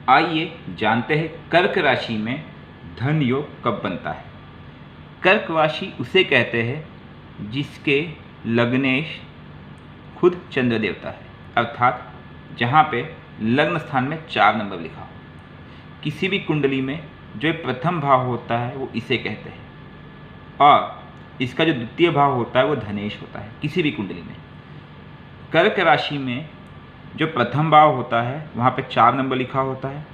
आइए जानते हैं कर्क राशि में धन योग कब बनता है। कर्क राशि उसे कहते हैं जिसके लग्नेश खुद चंद्र देवता है, अर्थात जहाँ पे लग्न स्थान में 4 नंबर लिखा हो। किसी भी कुंडली में जो प्रथम भाव होता है वो इसे कहते हैं, और इसका जो द्वितीय भाव होता है वो धनेश होता है। किसी भी कुंडली में कर्क राशि में जो प्रथम भाव होता है वहाँ पे 4 नंबर लिखा होता है,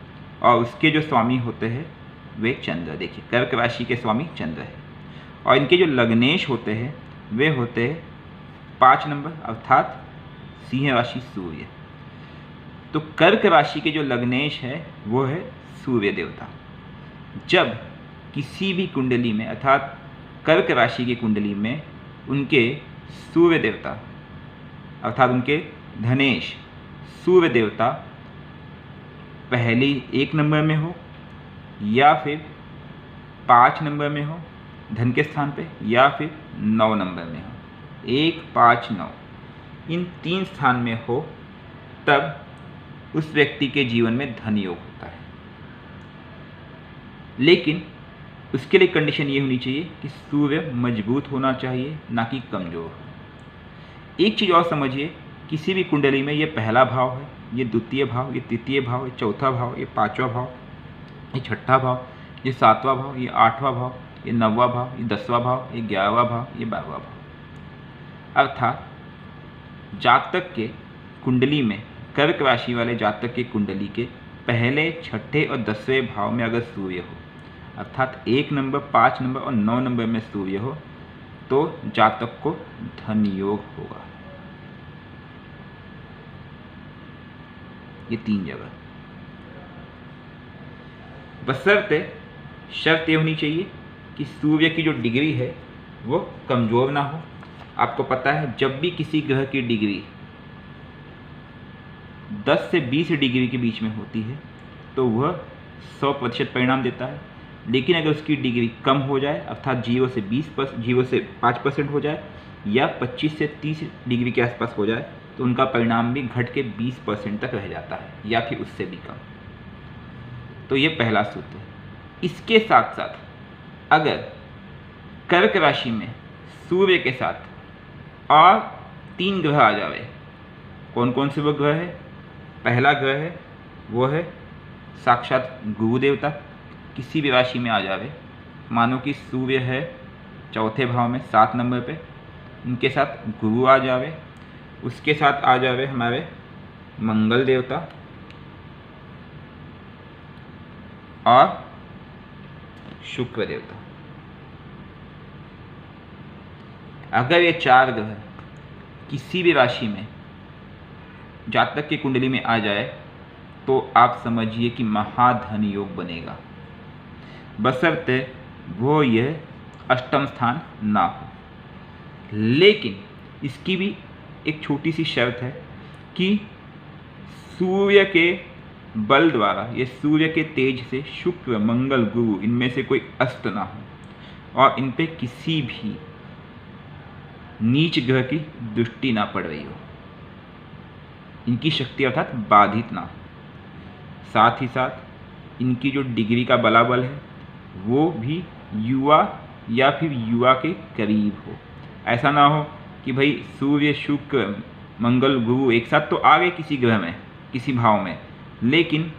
और उसके जो स्वामी होते हैं वे चंद्र। देखिए, कर्क राशि के स्वामी चंद्र है, और इनके जो लग्नेश होते हैं वे होते हैं 5 नंबर, अर्थात सिंह राशि सूर्य। तो कर्क राशि के जो लग्नेश है वो है सूर्य देवता। जब किसी भी कुंडली में, अर्थात कर्क राशि की कुंडली में, उनके सूर्य देवता अर्थात उनके धनेश सूर्य देवता पहले 1 नंबर में हो, या फिर 5 नंबर में हो धन के स्थान पे, या फिर 9 नंबर में हो, 1, 5, 9, इन 3 स्थान में हो, तब उस व्यक्ति के जीवन में धन योग होता है। लेकिन उसके लिए कंडीशन ये होनी चाहिए कि सूर्य मजबूत होना चाहिए, ना कि कमज़ोर हो। एक चीज़ और समझिए, किसी भी कुंडली में ये पहला भाव है, ये द्वितीय भाव, ये तृतीय भाव, ये चौथा भाव, ये 5वां भाव, ये 6ठा भाव, ये 7वां भाव, ये 8वां भाव, ये 9वां भाव, ये 10वां भाव, ये 11वां भाव, ये 12वां भाव। अर्थात जातक के कुंडली में, कर्क राशि वाले जातक के कुंडली के पहले, 6ठे और 10वें भाव में अगर सूर्य हो, अर्थात 1 नंबर, 5 नंबर और 9 नंबर में सूर्य हो, तो जातक को धन योग होगा। ये 3 जगह, बशर्ते शर्त ये होनी चाहिए कि सूर्य की जो डिग्री है वो कमज़ोर ना हो। आपको पता है, जब भी किसी ग्रह की डिग्री 10 से 20 डिग्री के बीच में होती है तो वह 100% परिणाम देता है। लेकिन अगर उसकी डिग्री कम हो जाए, अर्थात 0 से 5% हो जाए, या 25 से 30 डिग्री के आसपास हो जाए, तो उनका परिणाम भी घट के 20% तक रह जाता है, या फिर उससे भी कम। तो ये पहला सूत्र है। इसके साथ साथ अगर कर्क राशि में सूर्य के साथ और 3 ग्रह आ जावे, कौन कौन से वो ग्रह है? पहला ग्रह है वो है साक्षात गुरु देवता। किसी भी राशि में आ जावे, मानो कि सूर्य है 4थे भाव में 7 नंबर पे, उनके साथ गुरु आ जावे, उसके साथ आ जावे हमारे मंगल देवता और शुक्र देवता। अगर ये 4 ग्रह किसी भी राशि में जातक की कुंडली में आ जाए तो आप समझिए कि महाधन योग बनेगा, बशर्ते वो यह अष्टम स्थान ना हो। लेकिन इसकी भी एक छोटी सी शर्त है कि सूर्य के बल द्वारा, ये सूर्य के तेज से शुक्र, मंगल, गुरु, इनमें से कोई अस्त ना हो, और इन पे किसी भी नीच ग्रह की दृष्टि ना पड़ रही हो, इनकी शक्ति अर्थात बाधित ना हो। साथ ही साथ इनकी जो डिग्री का बलाबल है वो भी युवा या फिर युवा के करीब हो। ऐसा ना हो कि भाई सूर्य, शुक्र, मंगल, गुरु एक साथ तो आ गए किसी ग्रह में, किसी भाव में, लेकिन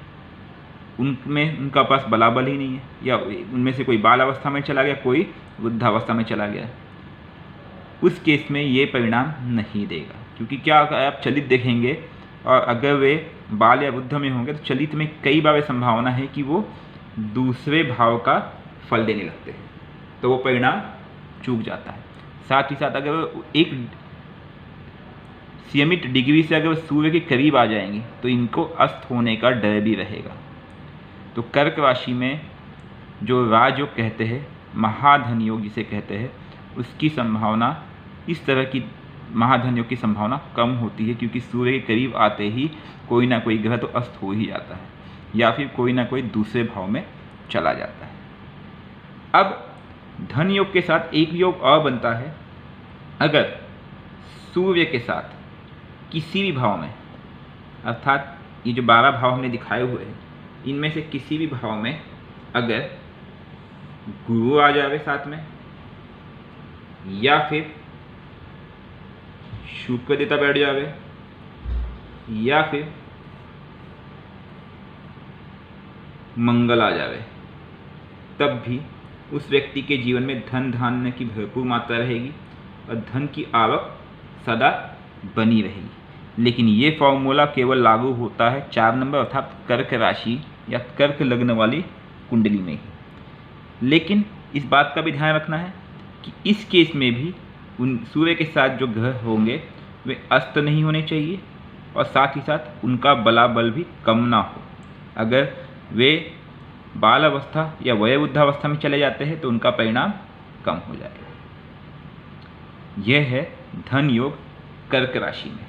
उनमें उनका पास बलाबल ही नहीं है, या उनमें से कोई बाल अवस्था में चला गया, कोई वृद्धावस्था में चला गया। उस केस में ये परिणाम नहीं देगा, क्योंकि क्या आप चलित देखेंगे, और अगर वे बाल या वृद्ध में होंगे तो चलित में कई बार संभावना है कि वो दूसरे भाव का फल देने लगते हैं, तो वो परिणाम चूक जाता है। साथ ही साथ अगर एक सीमित डिग्री से अगर सूर्य के करीब आ जाएंगे तो इनको अस्त होने का डर भी रहेगा। तो कर्क राशि में जो राजयोग कहते हैं, महाधन योग जिसे कहते हैं, उसकी संभावना, इस तरह की महाधन योग की संभावना कम होती है, क्योंकि सूर्य के करीब आते ही कोई ना कोई ग्रह तो अस्त हो ही जाता है, या फिर कोई ना कोई दूसरे भाव में चला जाता है। अब धन योग के साथ एक योग और बनता है, अगर सूर्य के साथ किसी भी भाव में, अर्थात ये जो 12 भाव हमने दिखाए हुए हैं, इनमें से किसी भी भाव में अगर गुरु आ जावे साथ में, या फिर शुक्र देवता बैठ जावे, या फिर मंगल आ जावे, तब भी उस व्यक्ति के जीवन में धन धान्य की भरपूर मात्रा रहेगी और धन की आवक सदा बनी रहेगी। लेकिन ये फॉर्मूला केवल लागू होता है 4 नंबर अर्थात कर्क राशि या कर्क लग्न वाली कुंडली में ही। लेकिन इस बात का भी ध्यान रखना है कि इस केस में भी उन सूर्य के साथ जो ग्रह होंगे वे अस्त नहीं होने चाहिए और साथ ही साथ उनका बलाबल भी कम ना हो। अगर वे बाल अवस्था या वयोवृद्धावस्था में चले जाते हैं तो उनका परिणाम कम हो जाएगा। यह है धन योग कर्क राशि में।